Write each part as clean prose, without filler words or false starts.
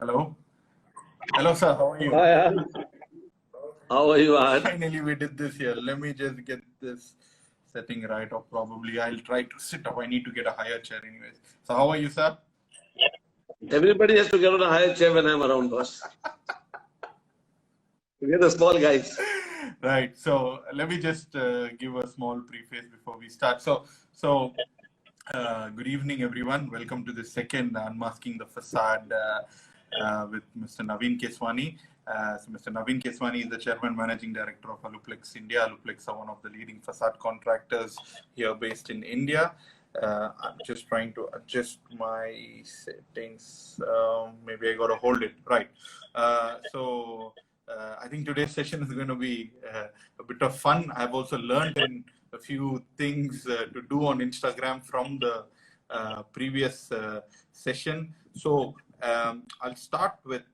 Hello. Hello, sir. How are you? Hi, how are you, Ahad? Finally, we did this here. Let me just get this setting right, or probably I'll try to sit up. I need to get a higher chair, anyways. So, how are you, sir? Everybody has to get on a higher chair when I'm around, boss. We're the small guys. Right. So, let me just give a small preface before we start. Good evening, everyone. Welcome to the second Unmasking the Facade with Mr. Naveen Keswani. So Mr. Naveen Keswani is the Chairman Managing Director of Aluplex India. Aluplex are one of the leading facade contractors here based in India. I'm just trying to adjust my settings. Maybe I got to hold it. Right. I think today's session is going to be a bit of fun. I've also learned a few things to do on Instagram from the previous session. So I'll start with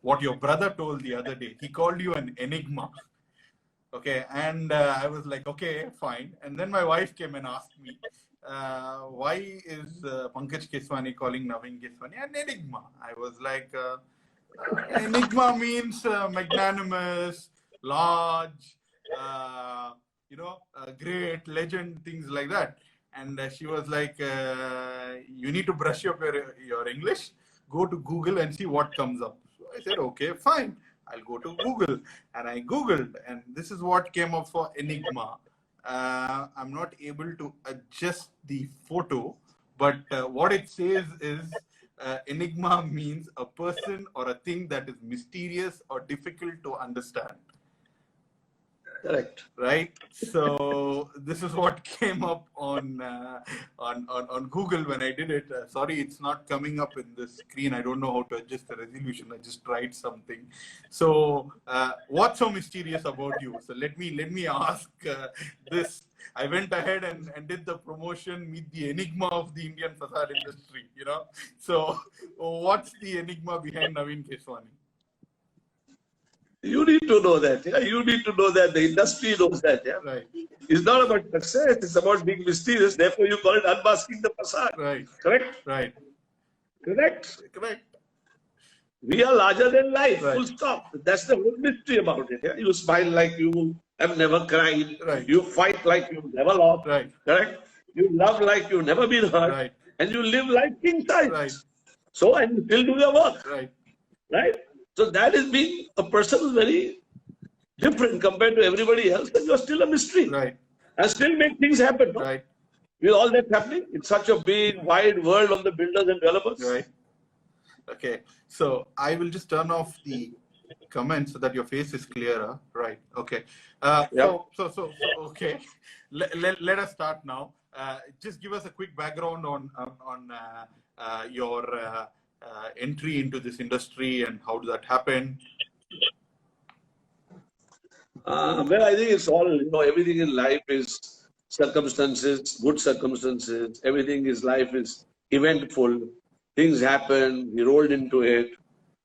what your brother told the other day. He called you an enigma. Okay, and I was like, okay, fine. And then my wife came and asked me, why is Pankaj Keswani calling Naveen Keswani an enigma? I was like, enigma means magnanimous, large, great, legend, things like that. And she was like, you need to brush up your English. Go to Google and see what comes up. So I said, okay, fine. I'll go to Google. And I Googled, and this is what came up for enigma. I'm not able to adjust the photo, but what it says is enigma means a person or a thing that is mysterious or difficult to understand. Correct. Right. So this is what came up on Google when I did it. Sorry, it's not coming up in the screen. I don't know how to adjust the resolution. I just tried something. So what's so mysterious about you? So let me ask this. I went ahead and did the promotion, meet the enigma of the Indian facade industry. So what's the enigma behind Naveen Keswani? You need to know that. Yeah? You need to know that. The industry knows that. Yeah? Right. It's not about success. It's about being mysterious. Therefore, you call it unmasking the facade. Right. Correct? Right. Correct. Correct. We are larger than life. Right. Full stop. That's the whole mystery about it. Yeah? You smile like you have never cried. Right. You fight like you've never lost. Right. Correct? You love like you've never been hurt. Right. And you live like king size. Right. So, and you still do your work. Right. Right? So that is being a person who's very different compared to everybody else, and you're still a mystery. Right. And still make things happen. No? Right. With all that happening, it's such a big, wide world of the builders and developers. Right. Okay. So I will just turn off the comments so that your face is clearer. Right. Okay. So okay. Let us start now. Just give us a quick background on your entry into this industry and how did that happen? Well, I think it's all, everything in life is circumstances, good circumstances. Everything is life is eventful. Things happen. We rolled into it.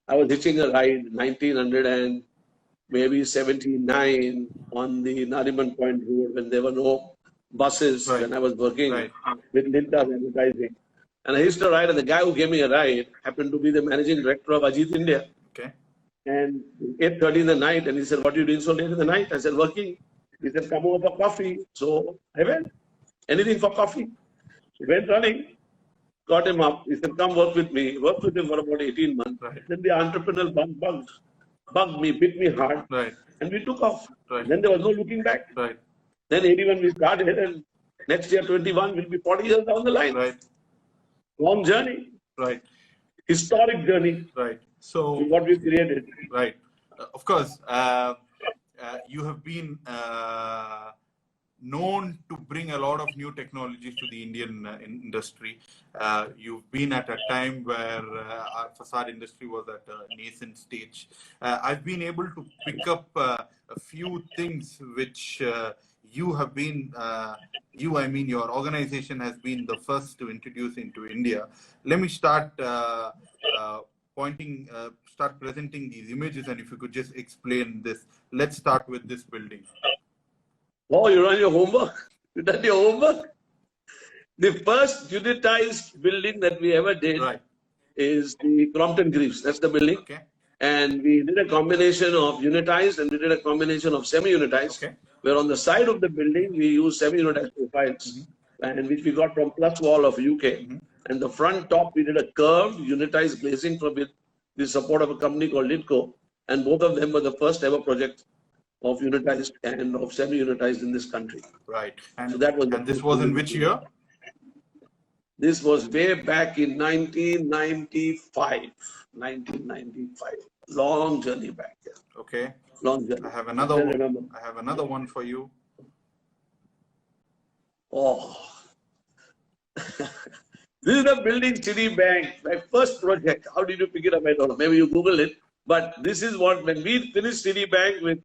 I was hitching a ride 1979 on the Nariman Point Road when there were no buses, Right. when I was working Right. with Linta Advertising. And I used to ride, and the guy who gave me a ride happened to be the managing director of Ajit India. Okay. And 8:30 in the night, and he said, "What are you doing so late in the night?" I said, "Working." He said, "Come over for coffee." So I went. Anything for coffee. He went running, got him up. He said, "Come work with me." Worked with him for about 18 months. Right. Then the entrepreneurial bugged me, bit me hard. Right. And we took off. Right. Then there was no looking back. Right. Then 81 we started, and next year 21 will be 40 years down the line. Right. Long journey. Right. Historic journey. Right. So What we created. right. Of course, you have been known to bring a lot of new technologies to the Indian industry. You've been at a time where our facade industry was at a nascent stage. I've been able to pick up a few things which you have been, your organization has been the first to introduce into India. Let me start presenting these images, and if you could just explain this. Let's start with this building. Oh, you done your homework? You done your homework? The first unitized building that we ever did Right. is the Crompton Greaves. That's the building. Okay. And we did a combination of unitized and we did a combination of semi-unitized. Okay. Where on the side of the building, we used semi-unitized profiles, and which we got from Plus Wall of UK. And the front top, we did a curved unitized glazing with the support of a company called Lidco. And both of them were the first ever project of unitized and of semi-unitized in this country. Right. And So that was and this was in which year? This was way back in 1995. 1995. Long journey back there. Okay. Long journey. I have another still one. remember. I have another one for you. Oh. This is the building Citibank, my first project. How did you pick it up? I don't know. Maybe you Google it. But this is what, when we finished Citibank with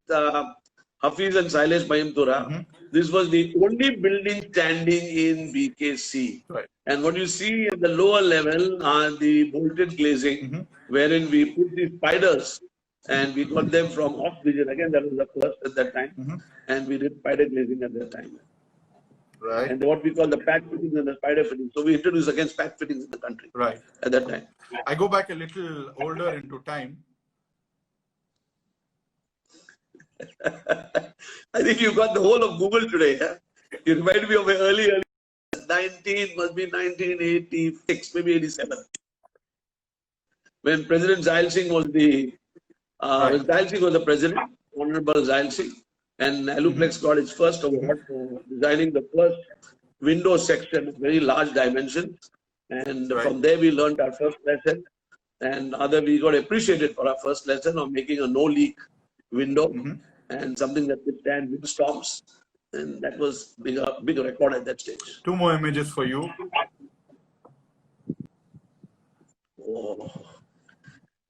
Hafiz and Sailesh Mahimtura, this was the only building standing in BKC. Right. And what you see at the lower level are the bolted glazing, wherein we put the spiders and we got them from oxygen. Again, that was the first at that time. And we did spider glazing at that time. Right. And what we call the patch fittings and the spider fittings. So we introduced against patch fittings in the country. Right. At that time. I go back a little older into time. I think you got the whole of Google today. Huh? You remind me of an early 19, must be 1986, maybe 87. When President Zail Singh was the when Zail Singh was the president, Honorable Zail Singh, and Aluplex got its first award for designing the first window section of very large dimensions. And from there we learned our first lesson. And we got appreciated for our first lesson of making a no-leak window and something that could stand windstorms. And that was a big record at that stage. Two more images for you. Oh,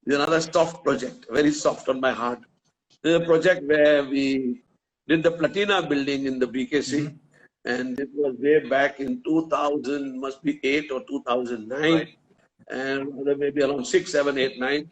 this is another soft project, very soft on my heart. This is a project where we did the Platina building in the BKC. And it was way back in 2000, must be 8 or 2009. Right. And maybe around 6, 7, 8, 9.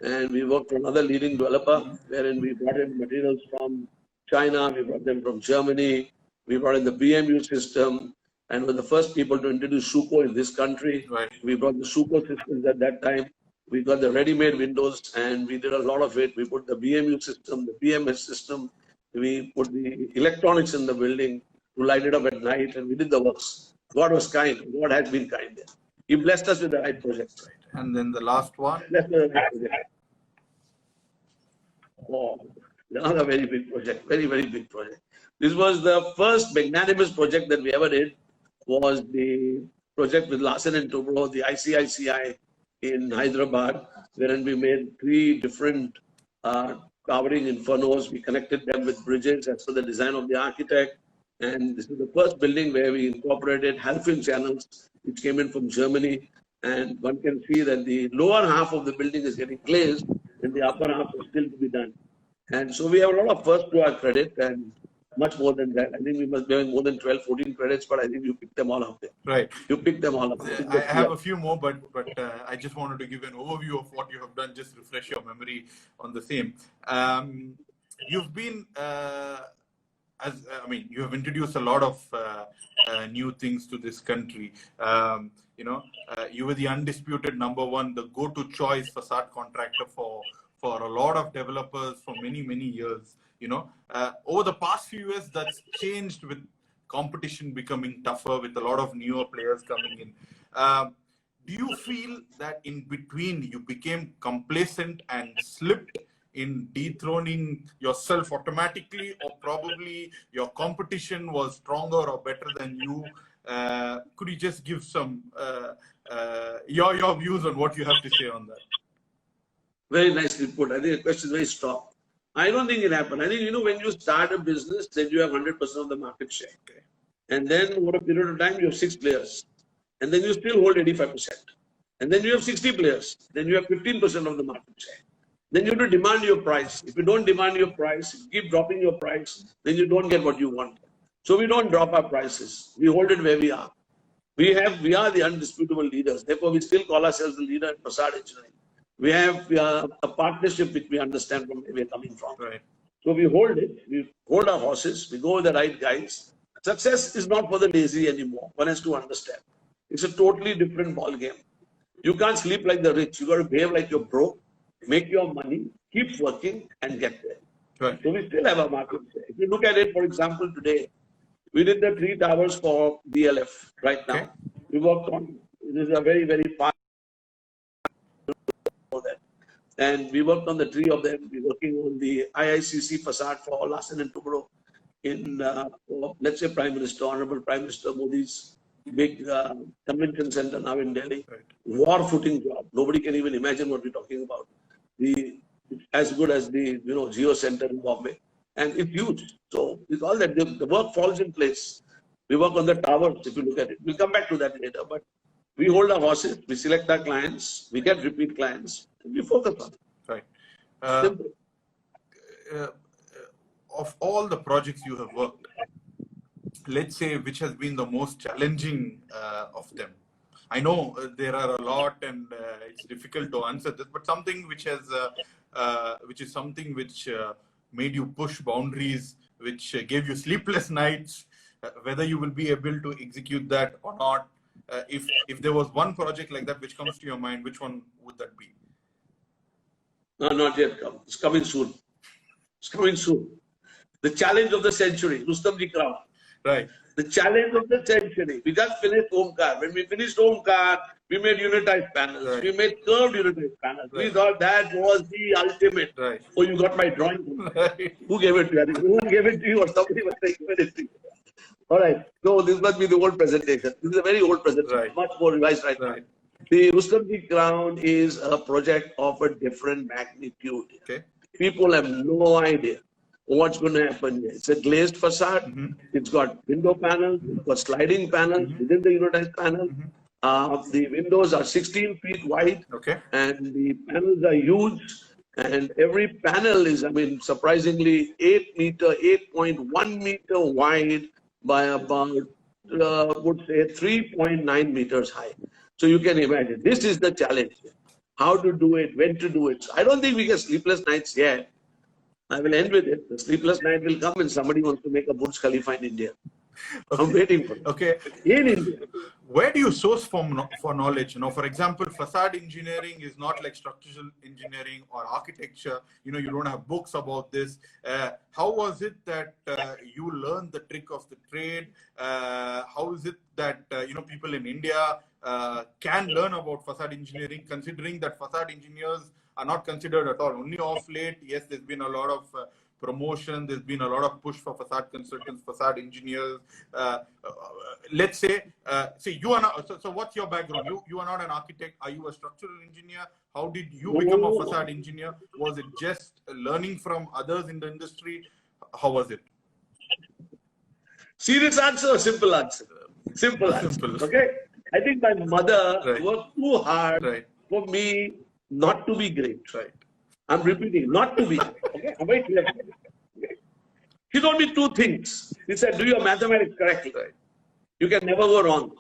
And we worked for another leading developer, wherein we brought in materials from China, we brought them from Germany, we brought in the BMU system, and were the first people to introduce Schuko in this country. Right. We brought the Schuko systems at that time. We got the ready-made windows, and we did a lot of it. We put the BMU system, the BMS system, we put the electronics in the building to light it up at night, and we did the works. God was kind. God has been kind. He blessed us with the right projects. Right. And then the last one. Blessed us with the right project. Oh, another very big project. Very, very big project. This was the first magnanimous project that we ever did. Was the project with Larsen & Toubro, the ICICI in Hyderabad, wherein we made 3 different towering infernos. We connected them with bridges as per the design of the architect. And this is the first building where we incorporated Halfin channels, which came in from Germany. And one can see that the lower half of the building is getting glazed and the upper half is still to be done. And so we have a lot of first to our credit and much more than that. I think we must be having more than 12, 14 credits, but I think you picked them all up there. Right. You picked them all up. I have a few more, but I just wanted to give an overview of what you have done, just refresh your memory on the same. You've been, you have introduced a lot of new things to this country. You were the undisputed #1, the go-to choice facade contractor for a lot of developers for many, many years. Over the past few years, that's changed with competition becoming tougher, with a lot of newer players coming in. Do you feel that in between you became complacent and slipped in dethroning yourself automatically, or probably your competition was stronger or better than you? Could you just give some your views on what you have to say on that? Very nicely put. I think the question is very strong. I don't think it happened. I think, when you start a business, then you have 100% of the market share. Okay. And then over a period of time, you have 6 players. And then you still hold 85%. And then you have 60 players. Then you have 15% of the market share. Then you have to demand your price. If you don't demand your price, if you keep dropping your price, then you don't get what you want. So we don't drop our prices. We hold it where we are. We are the undisputable leaders. Therefore, we still call ourselves the leader in facade engineering. We have a partnership which we understand from where we're coming from. Right. So we hold it. We hold our horses. We go with the right guys. Success is not for the lazy anymore. One has to understand. It's a totally different ball game. You can't sleep like the rich. You got to behave like you're broke, make your money, keep working, and get there. Right. So we still have a market share. If you look at it, for example, today, we did the 3 towers for DLF right now. Okay. We worked on, this is a very, very fast for that. And we worked on the 3 of them. We're working on the IICC facade for Larsen and Toubro in, let's say, Honorable Prime Minister Modi's big convention center now in Delhi. Right. War footing job. Nobody can even imagine what we're talking about. As good as the Geo Center in Bombay. And it's huge. So with all that, the work falls in place. We work on the towers, if you look at it. We'll come back to that later. But we hold our horses, we select our clients, we get repeat clients, and we focus on it. Right. Simple. Of all the projects you have worked, let's say which has been the most challenging of them? I know there are a lot, and it's difficult to answer this, but something which has, which is something which made you push boundaries, which gave you sleepless nights, whether you will be able to execute that or not. If there was one project like that which comes to your mind, which one would that be? No, not yet come. It's coming soon. It's coming soon. The challenge of the century, Rustomjee Crown. Right. The challenge of the century. We just finished Omkar. When we finished Omkar, we made unitized panels. Right. We made curved unitized panels. Right. We thought that was the ultimate. Right. Oh, you got my drawing. Right. Who gave it to you? Who gave it to you, or somebody was taking it to you? All right. So this must be the old presentation. This is a very old presentation. Right. Much more revised right now. Right. The Rustomjee Crown is a project of a different magnitude. Okay. People have no idea what's going to happen here. It's a glazed facade. Mm-hmm. It's got window panels. It's got sliding panels within the unitized panel. The windows are 16 feet wide. Okay. And the panels are huge. And every panel is, I mean, surprisingly 8.1 meter wide by about, would say 3.9 meters high. So you can imagine, this is the challenge. How to do it, when to do it. So I don't think we get sleepless nights yet. I will end with it. The sleepless night will come when somebody wants to make a Burj Khalifa in India. Okay. I'm waiting for it. Okay. In India. Where do you source for knowledge? For example, facade engineering is not like structural engineering or architecture. You don't have books about this. How was it that you learned the trick of the trade? How is it that people in India can learn about facade engineering, considering that facade engineers are not considered at all? Only off late, yes, there's been a lot of promotion, there's been a lot of push for facade consultants, facade engineers. Let's say you are not, so what's your background? You are not an architect. Are you a structural engineer? How did you become a facade engineer? Was it just learning from others in the industry? How was it? Serious answer or simple answer? Simple answer. Simple. Okay. I think my mother Right. worked too hard Right. for me not to be great. Right. I'm repeating, not to be great. Okay. I'm very clear. Okay. She told me 2 things. She said, do your mathematics correctly. Right. You can never go wrong.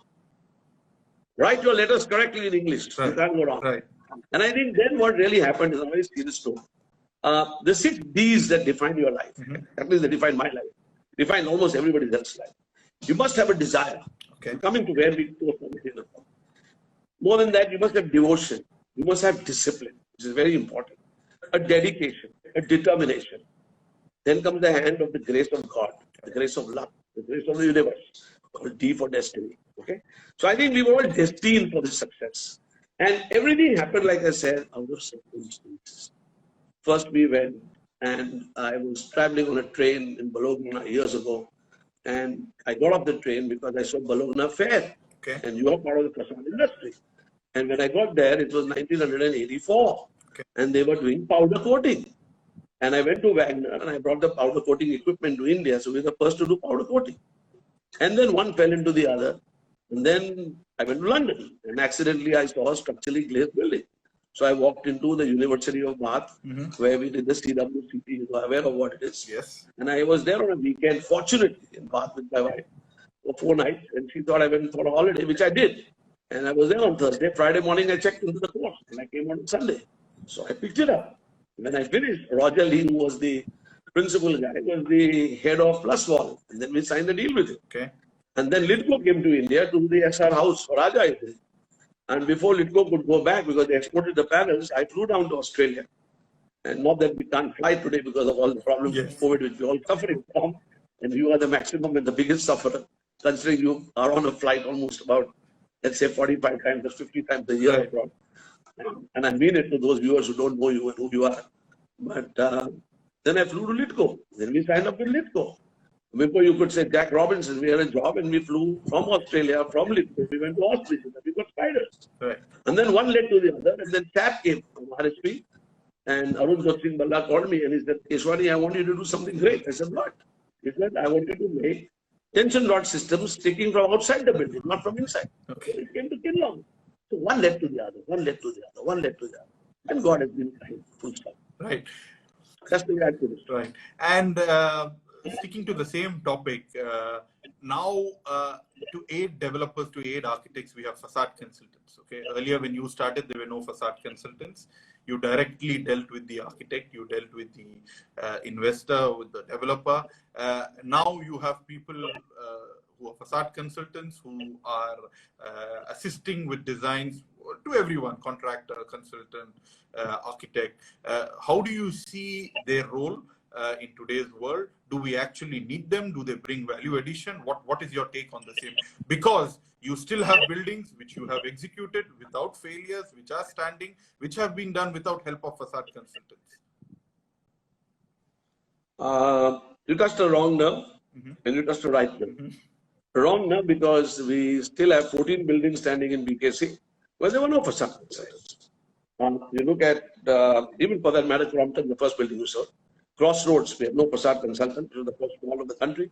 Write your letters correctly in English. Right. You can't go wrong. Right. And I think then what really happened is a very serious story. The 6 Ds that define your life, at least they define my life, define almost everybody else's life. You must have a desire. Okay. Coming to where we go from here. More than that, you must have devotion. You must have discipline, which is very important. A dedication, a determination. Then comes the hand of the grace of God, the grace of luck, the grace of the universe, or D for destiny. Okay. So I think we were all destined for this success. And everything happened, like I said, out of circumstances. First we went, and I was traveling on a train in Bologna years ago. And I got off the train because I saw Bologna Fair. Okay. And you are part of the facade industry. And when I got there, it was 1984. Okay. And they were doing powder coating. And I went to Wagner and I brought the powder coating equipment to India. So we were the first to do powder coating. And then one fell into the other. And then I went to London. And accidentally I saw a structurally glazed building. So I walked into the University of Bath, where we did the CWCT. You are aware of what it is. Yes. And I was there on a weekend, fortunately, in Bath with my wife for 4 nights. And she thought I went for a holiday, which I did. And I was there on Thursday. Friday morning, I checked into the course. And I came on Sunday. So I picked it up. When I finished, Roger Lee, who was the principal guy, was the head of Plus Wall. And then we signed a deal with him. Okay. And then Litco came to India to the SR house for Raja, I think. And before Litco could go back because they exported the panels, I flew down to Australia. And not that we can't fly today because of all the problems Yes. of COVID, which we're all suffering from. And you are the maximum and the biggest sufferer, considering you are on a flight almost about, let's say, 45 times or 50 times a year Right. abroad. And I mean it to those viewers who don't know you and who you are. But then I flew to Litco. Then we signed up with Litco. Before you could say Jack Robinson, we had a job and we flew from Australia, from Litco. We went to Australia. We got spiders. Right. And then one led to the other. And then Tap came from RSP. And Arun Singh Balla called me and he said, Keshwani, I want you to do something great. I said, what? He said, I want you to make tension rod systems sticking from outside the building, not from inside. Okay. So it came to Kinlong. So one led to the other, one led to the other, one led to the other. And God has been kind, full stop. Right. That's the way I put it. Right. And sticking to the same topic, now to aid developers, to aid architects, we have facade consultants. Okay. Earlier, when you started, there were no facade consultants. You directly dealt with the architect, you dealt with the investor, with the developer. Now you have people who are facade consultants who are assisting with designs to everyone, contractor, consultant, architect. How do you see their role in today's world? Do we actually need them? Do they bring value addition? What is your take on the same? Because you still have buildings which you have executed without failures, which are standing, which have been done without help of facade consultants. You touched a wrong nerve and you touched a right nerve. Wrong nerve because we still have 14 buildings standing in BKC, where there were no facade consultants. You look at, even for that matter, Crompton, the first building you saw, Crossroads, we have no facade consultant, which was the first mall of the country.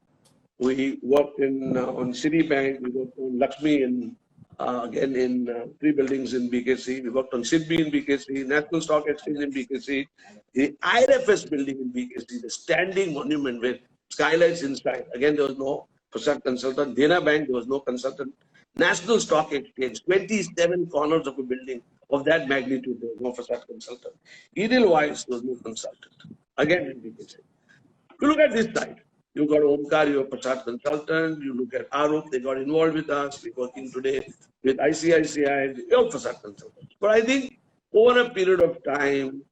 We worked in on Citibank, we worked on Lakshmi, and again in 3 buildings in BKC. We worked on Sidbi in BKC, National Stock Exchange in BKC, the IRFS building in BKC, the standing monument with skylights inside. Again, there was no facade consultant. Dena Bank, there was no consultant. National Stock Exchange, 27 corners of a building of that magnitude, there was no facade consultant. Edelweiss, there was no consultant. Again, in BKC. If you look at this side, you got Omkar, your facade consultant. You look at Arup, they got involved with us. We're working today with ICICI, your facade consultants. But I think over a period of time,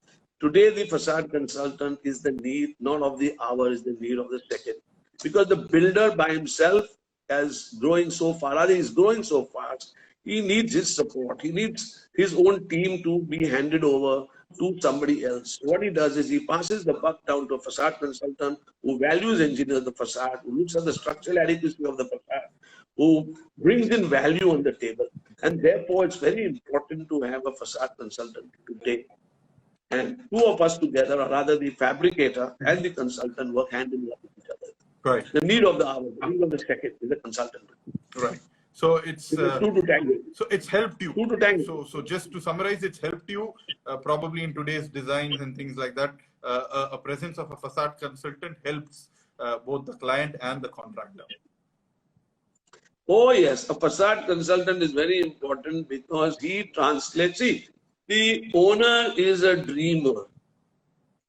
today the facade consultant is the need, not of the hour, is the need of the second. Because the builder by himself is growing so far, I think he's growing so fast, he needs his support. He needs his own team to be handed over to somebody else. What he does is he passes the buck down to a facade consultant who values engineers the facade, who looks at the structural adequacy of the facade, who brings in value on the table. And therefore, it's very important to have a facade consultant today. And 2 of us together, or rather the fabricator and the consultant, work hand in hand with each other. Right. The need of the hour, the need of the second is a consultant. Right. So it's 2 to tango. so it's helped you. 2 to tango. So just to summarize, it's helped you probably in today's designs and things like that. A presence of a facade consultant helps both the client and the contractor. Oh yes, a facade consultant is very important because he translates. See, the owner is a dreamer.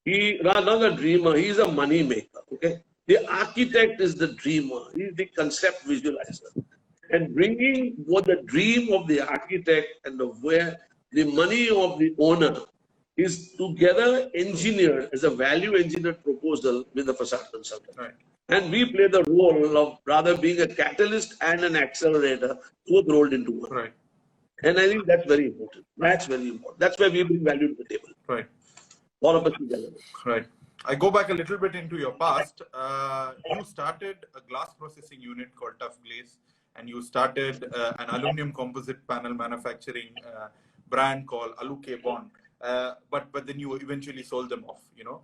He not a dreamer. He is a money maker. Okay. The architect is the dreamer. He is the concept visualizer. And bringing what the dream of the architect and where the money of the owner is together engineered as a value engineered proposal with the facade consultant. Right. And we play the role of rather being a catalyst and an accelerator, both rolled into one. Right. And I think that's very important. That's very important. That's where we bring value to the table. Right. All of us together. Right. I go back a little bit into your past. You started a glass processing unit called Tough Glaze, and you started an aluminum composite panel manufacturing brand called Aluke Bond. But then you eventually sold them off. You know,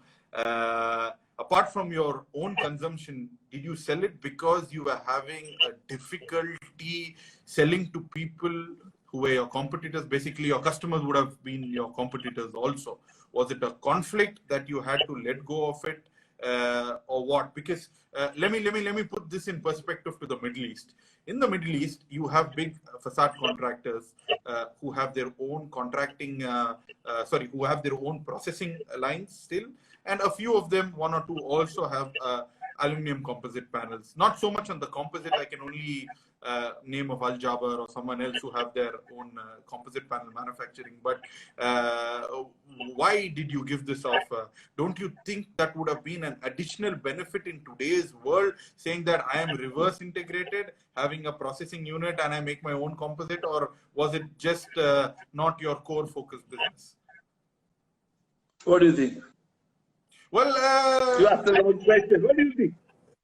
apart from your own consumption, did you sell it because you were having a difficulty selling to people who were your competitors? Basically, your customers would have been your competitors also. Was it a conflict that you had to let go of it, or what? Because let me put this in perspective to the Middle East. In the Middle East, you have big facade contractors who have their own contracting, who have their own processing lines still, and a few of them, one or two, also have aluminum composite panels. Not so much on the composite. I can only name of Al Jaber or someone else who have their own composite panel manufacturing. But why did you give this offer? Don't you think that would have been an additional benefit in today's world, saying that I am reverse integrated, having a processing unit, and I make my own composite? Or was it just not your core focus business? What do you think? Well, You asked the wrong question. What do you think?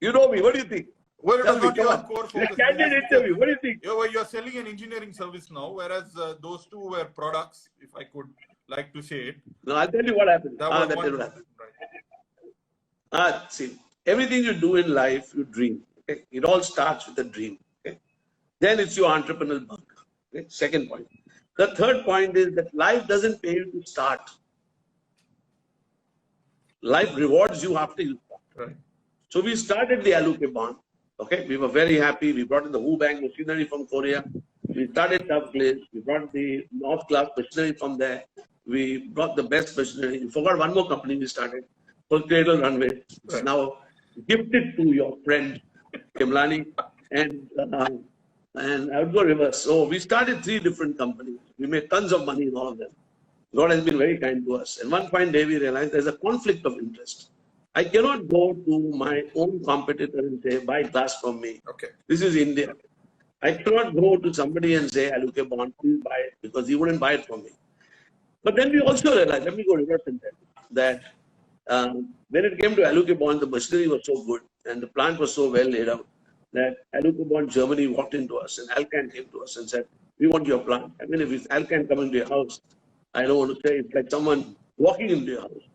You know me. What do you think? well, it Tell was me, not come your on. core It's a focus candid business. interview. What do you think? You're selling an engineering service now, whereas those two were products, if I could like to say it. No, I'll tell you what happened. That I'll was tell you one. what happened. Right. See, everything you do in life, you dream. Okay? It all starts with a dream. Okay? Then it's your entrepreneurial bug. Okay? Second point. The third point is that life doesn't pay you to start. Life rewards you after you start. Right. So we started the Aluke bond. Okay, we were very happy. We brought in the Wu Bang machinery from Korea. We started Tough Glaze. We brought the North Class machinery from there. We brought the best machinery. We forgot one more company we started called Cradle Runway. It's Right. now gifted to your friend Kimlani and I would go reverse. So we started 3 different companies. We made tons of money in all of them. God has been very kind to us. And one fine day we realized there's a conflict of interest. I cannot go to my own competitor and say, buy glass from me. Okay. This is India. I cannot go to somebody and say, Aluke bond, please buy it, because he wouldn't buy it from me. But then we also realized, let me go reverse and tell you, that when it came to Aluke bond, the machinery was so good and the plant was so well laid out that Aluke bond Germany walked into us and Alcan came to us and said, we want your plant. I mean, if Alcan come into your house, I don't want to say it's like someone walking into your house.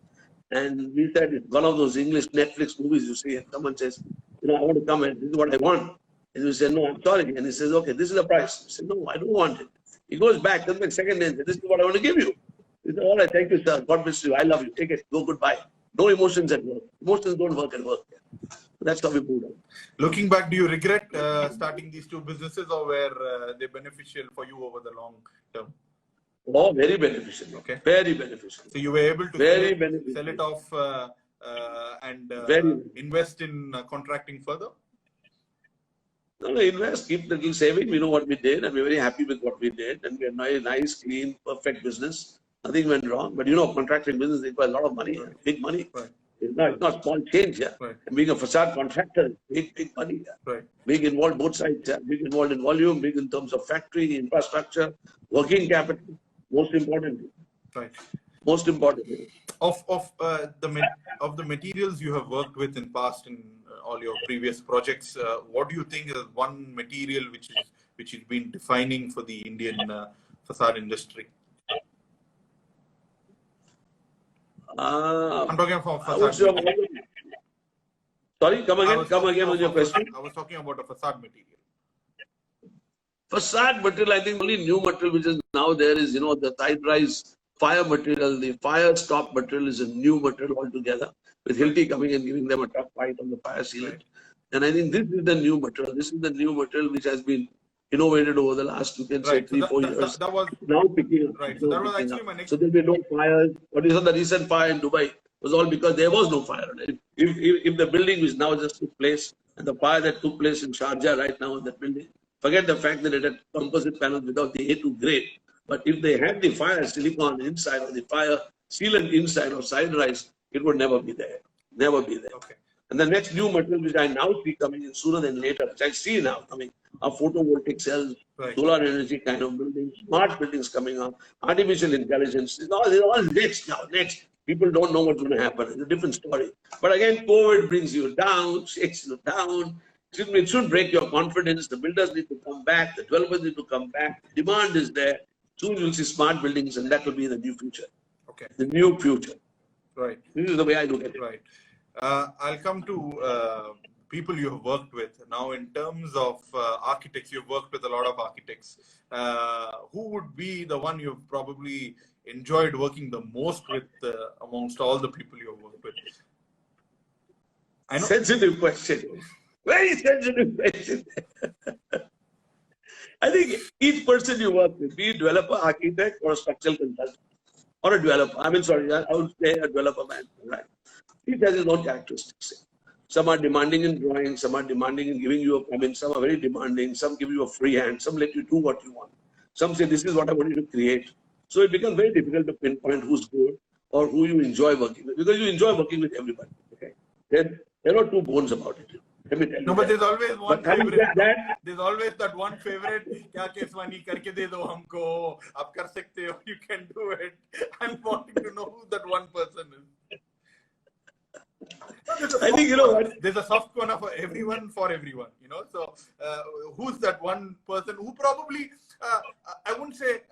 And we said, it's one of those English Netflix movies you see, and someone says, I want to come and this is what I want. And we said, no, I'm sorry. And he says, okay, this is the price. We said, no, I don't want it. He goes back, comes back second day and says, this is what I want to give you. We said, all right, thank you, sir. God bless you. I love you. Take it. Go goodbye. No emotions at work. Emotions don't work at work. That's how we moved on. Looking back, do you regret starting these two businesses, or were they beneficial for you over the long term? Oh, very beneficial. Okay. Very beneficial. So you were able to sell it off and invest in contracting further? No, invest, keep little saving. We know what we did, and we're very happy with what we did. And we had nice, clean, perfect business. Nothing went wrong. But contracting business requires a lot of money, big money. Right. It's not small change here. Right. And being a facade contractor, big money. Right. Being involved both sides, being involved in volume, being in terms of factory, infrastructure, working capital. Most importantly. Right. Most importantly. Of the materials you have worked with in past in all your previous projects, what do you think is one material which has been defining for the Indian facade industry? I'm talking about facade. Sorry, come again with your question. I was talking about a facade material. Facade material, I think only new material which is now there is, the side rise fire material. The fire stop material is a new material altogether, with Hilti coming and giving them a tough fight on the fire sealant. Right. And I think this is the new material. This is the new material which has been innovated over the last, you can say, 3-4 years. That was now picking up. Right. So that was actually my next. So there'll be no fires. What is the recent fire in Dubai was all because there was no fire. If the building which now just took place, and the fire that took place in Sharjah right now in that building, forget the fact that it had composite panels without the A2 grade. But if they had the fire silicon inside or the fire sealant inside or side rise, it would never be there. Never be there. Okay. And the next new material which I now see coming in sooner than later, which I see now coming, are photovoltaic cells, right. Solar energy kind of buildings, smart buildings coming up, artificial intelligence. It's all next now. Next. People don't know what's going to happen. It's a different story. But again, COVID brings you down, shakes you down. It should break your confidence. The builders need to come back. The developers need to come back. Demand is there. Soon you'll see smart buildings, and that will be the new future. Okay. The new future. Right. This is the way I look at it. Right. I'll come to people you have worked with. Now, in terms of architects, you've worked with a lot of architects. Who would be the one you've probably enjoyed working the most with amongst all the people you've worked with? I know. Sensitive question. Very sensitive question. I think each person you work with, be it developer, architect, or a structural consultant, or a developer. I would say a developer man, right? Each has its own characteristics. Some are demanding in drawing, some are demanding in giving you a comment, some are very demanding, some give you a free hand, some let you do what you want. Some say, this is what I want you to create. So it becomes very difficult to pinpoint who's good or who you enjoy working with, because you enjoy working with everybody. Okay? There are two bones about it. Let me tell you. No, but there's always one But having favorite. said that, There's always that one favorite. क्या केसवानी करके दे दो हमको. आप कर सकते हो. You can do it. I'm wanting to know who that one person is. I think, you know what? There's a soft corner for everyone, you know. So, who's that one person who probably, I wouldn't say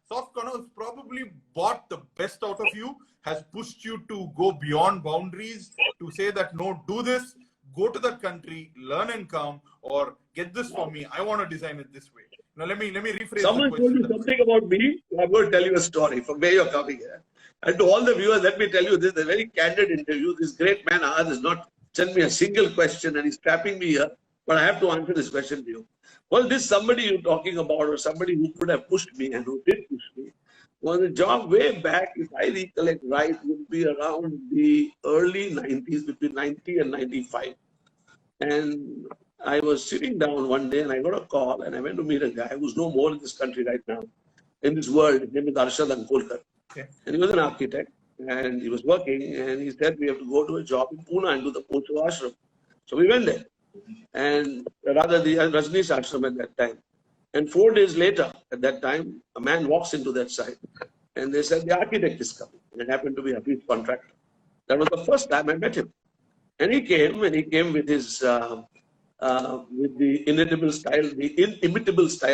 soft corner, who's probably bought the best out of you, has pushed you to go beyond boundaries, to say that, no, do this, go to that country, learn and come, or get this for me. I want to design it this way. Now, let me rephrase Someone the told question. you something about me. I'm going to tell you a story from where you're coming here. And to all the viewers, let me tell you, this is a very candid interview. This great man, Ahad, has not sent me a single question and he's trapping me here. But I have to answer this question to you. Well, this somebody you're talking about, or somebody who could have pushed me and who did push me, was a job way back, if I recollect right, would be around the early 90s, between 90 and 95. And I was sitting down one day and I got a call and I went to meet a guy who's no more in this country right now, in this world. His name is Arshad Ankolkar. Okay. And he was an architect and he was working and he said, we have to go to a job in Pune and do the Osho Ashram. So we went there, and rather the Rajneesh Ashram at that time. And 4 days later, at that time, a man walks into that site and they said, the architect is coming. And it happened to be a big contractor. That was the first time I met him. And he came with his, with the inimitable style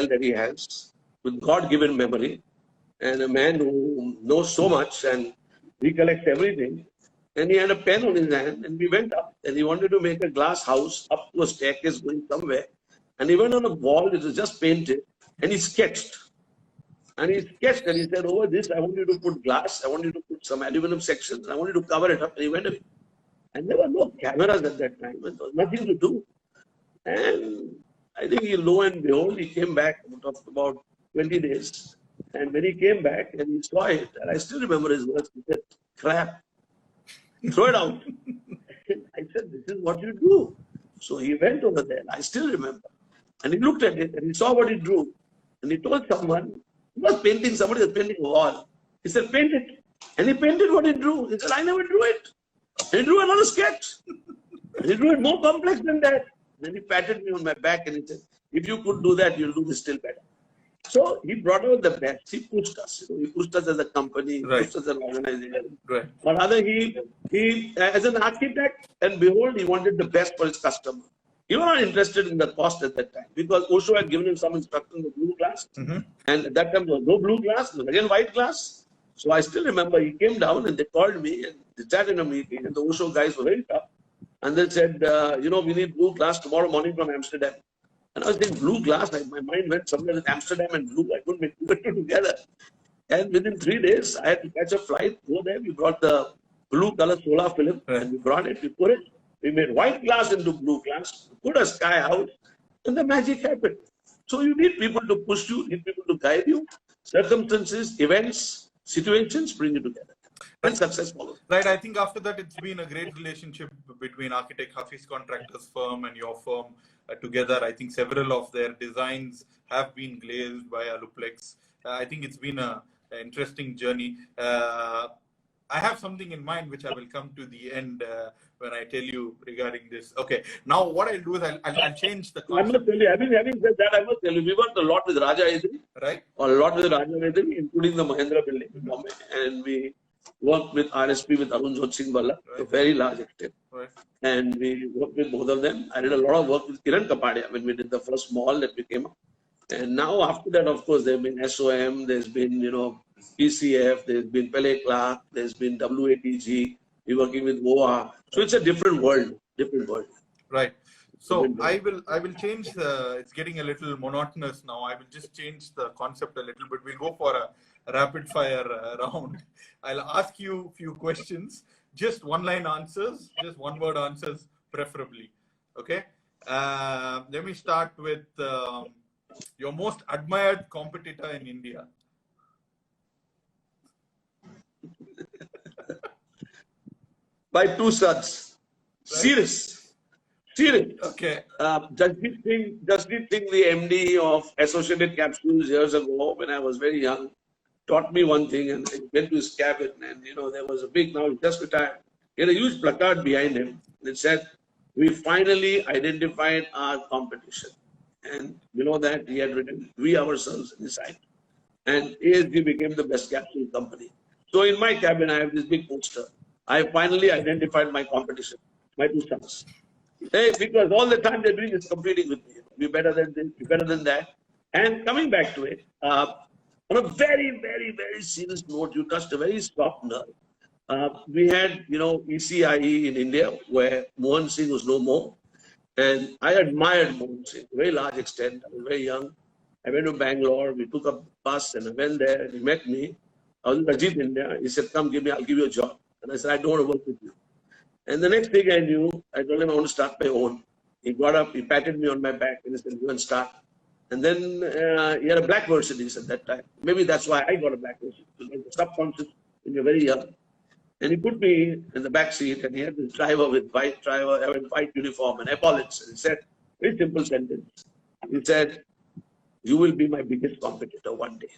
that he has, with God-given memory, and a man who knows so much and recollects everything. And he had a pen on his hand, and we went up, and he wanted to make a glass house up to a staircase going somewhere. And he went on a wall, it was just painted, and he sketched. And he said, over this, I want you to put glass, I want you to put some aluminum sections, I want you to cover it up, and he went away. And there were no cameras at that time, and there was nothing to do. And I think lo and behold, he came back after about 20 days. And when he came back and he saw it, and I still remember his words, he said, crap, throw it out. I said, this is what you do. So he went over there, I still remember. And he looked at it and he saw what he drew. And he told someone, he was painting, somebody was painting a wall. He said, paint it. And he painted what he drew. He said, I never drew it. And he drew another sketch. And he drew it more complex than that. Then he patted me on my back and he said, if you could do that, you'll do this still better. So he brought out the best. He pushed us. You know, he pushed us as a company, Right. pushed us as an organization. Right. But rather he, as an architect, and behold, he wanted the best for his customer. He was not interested in the cost at that time, because Osho had given him some instructions of blue glass. Mm-hmm. And at that time, there was no blue glass, there was again white glass. So I still remember he came down and they called me and they sat in a meeting, and the Osho guys were very tough. And they said, you know, we need blue glass tomorrow morning from Amsterdam. And I was thinking, blue glass, my mind went somewhere in Amsterdam and blue. I couldn't put it together. And within 3 days, I had to catch a flight, go there. We brought the blue color solar film, and we brought it, we put it. We made white glass into blue glass, put a sky out, and the magic happened. So you need people to push you, need people to guide you. Circumstances, events, situations bring you together. And success follows. Right. I think after that, it's been a great relationship between Architect Hafiz Contractors firm and your firm together. I think several of their designs have been glazed by Aluplex. I think it's been an interesting journey. I have something in mind which I will come to the end when I tell you regarding this. Okay. Now what I'll do is I'll change the I concept. must tell you, having said that, I must tell you, we worked a lot with Raja Edri, Right. or a lot with Raja Edri, including the Mahindra building in Bombay. And we worked with RSP with Arun Jot Singh Balla to a very large extent. Right. And we worked with both of them. I did a lot of work with Kiran Kapadia when we did the first mall that we came up. And now after that, of course, there have been SOM, there's been, you know, PCF, there's been Pele Clark, there's been WATG, we're working with WOA. So it's a different world, Right. So I will change it's getting a little monotonous now. I will just change the concept a little bit. We'll go for a rapid fire round. I'll ask you a few questions, just one line answers, just one word answers preferably. Okay. Let me start with your most admired competitor in India. my two sons. Right. Serious. Serious. Okay. Jasdeep Singh, the MD of Associated Capsules years ago, when I was very young, taught me one thing, and I went to his cabin, and there was a big, now he just retired. He had a huge placard behind him that said, "We finally identified our competition." And that he had written, "We ourselves" inside. And ASG became the best capsule company. So in my cabin, I have this big poster. I finally identified my competition, my two sons. Hey, because all the time they're doing is competing with me. Be better than this, be better than that. And coming back to it, on a very, very, very serious note, you touched a very soft nerve. We had, ECIE in India, where Mohan Singh was no more. And I admired Mohan Singh to a very large extent. I was very young. I went to Bangalore. We took a bus and I went there. And he met me. I was in Ajit, India. He said, "Come, I'll give you a job." And I said, "I don't want to work with you." And the next thing I knew, I told him I want to start my own. He got up, he patted me on my back and he said, "Go and start." And then he had a black Mercedes at that time. Maybe that's why I got a black Mercedes. Because the subconscious when you're very young. And he put me in the back seat and he had this driver with white uniform and epaulets. And he said, very simple sentence. He said, "You will be my biggest competitor one day."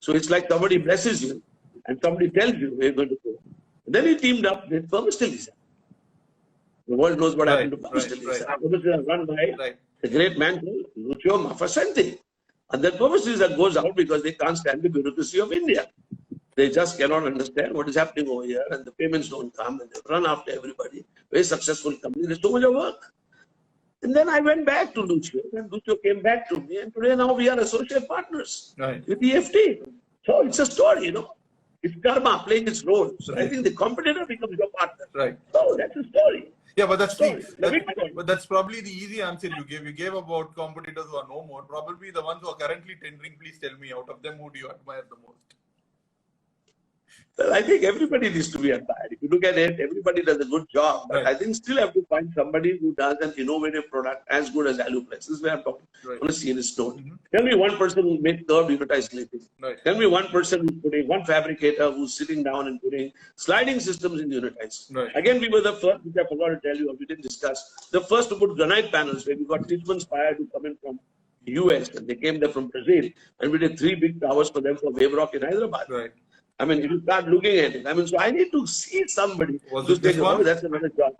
So it's like somebody blesses you and somebody tells you where you're going to go. And then he teamed up with Permastillisa. The world knows what happened to Permastillisa. Permastillisa run by a great man called Lucio Mafasante. And that Permastillisa goes out because they can't stand the bureaucracy of India. They just cannot understand what is happening over here, and the payments don't come, and they run after everybody. Very successful company. There's so much of work. And then I went back to Lucio, and Lucio came back to me, and today now we are associate partners with EFT. So it's a story, It's karma playing its role. So I think the competitor becomes your partner. Right. So that's a story. Yeah, but that's probably the easy answer you gave. You gave about competitors who are no more. Probably the ones who are currently tendering. Please tell me, out of them, who do you admire the most? Well, I think everybody needs to be admired. If you look at it, everybody does a good job. But I think still have to find somebody who does an innovative product as good as Aluplex. This is where I'm talking on a serious note. Tell me one person who made curved unitized sleeping. Tell me one person who's putting, one fabricator who's sitting down and putting sliding systems in unitized. Again, we were the first, which I forgot to tell you, or we didn't discuss, the first to put granite panels, where we got Tishman Spire to come in from US, and they came there from Brazil, and we did 3 big towers for them for Wave Rock in Hyderabad. I mean, if you start looking at it, so I need to see somebody who's taking, that's another job.